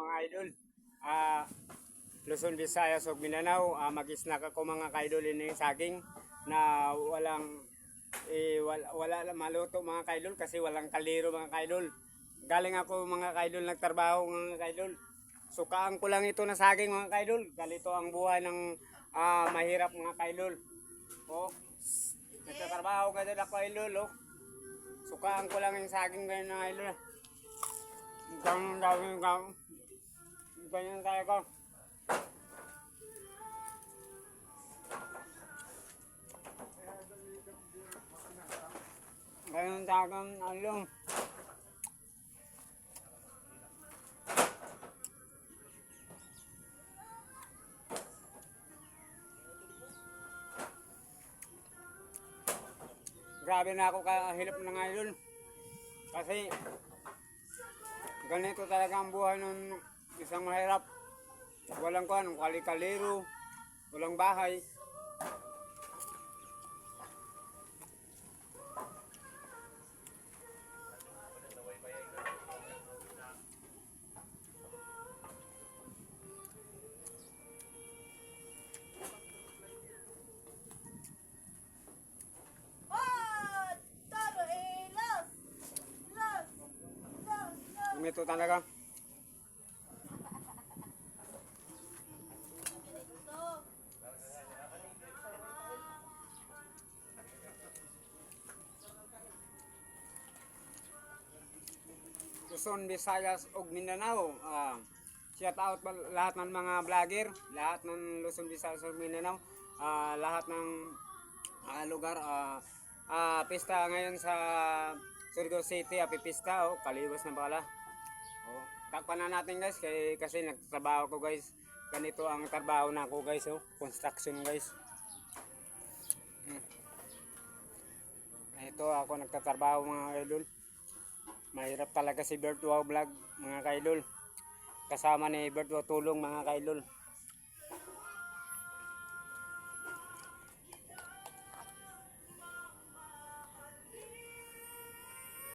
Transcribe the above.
mga idol. Luzon, Visayas ug Mindanao, mag-snack ako mga kaidol ini saging na wala maluto mga kaidol kasi walang kaliro mga kaidol. Galing ako mga kaidol nagtrabaho mga kaidol. Sukaan ko lang ito na saging mga kaidol. Ganito ang buhay ng mahirap mga kaidol. Oh, nagtatrabaho kaidol ako kaidol. Oh. Sukaan ko lang yung saging ngayon mga kaidol. Ganyan tayo ko. Ganyan tagang along. Grabe na ako kahilap na ngayon. Kasi ganito talaga ang buhay ng isang mahirap. Walang kali-kaliro, walang bahay. Ito talaga. Luzon, Visayas ug Mindanao. Shout out lahat ng mga vlogger, lahat ng Luzon, Visayas ug Mindanao, lahat ng lugar. Pista ngayon sa Surigao City, Happy Pista. Kaliwas na pala. Takpan na natin guys kasi nagtatrabaho ko guys. Ganito ang trabaho na ako guys, construction guys. Ito ako nagtatrabaho mga kaidol. Mahirap talaga si Bert Wow Vlog mga kaidol. Kasama ni Bert Wow Tulong mga kaidol.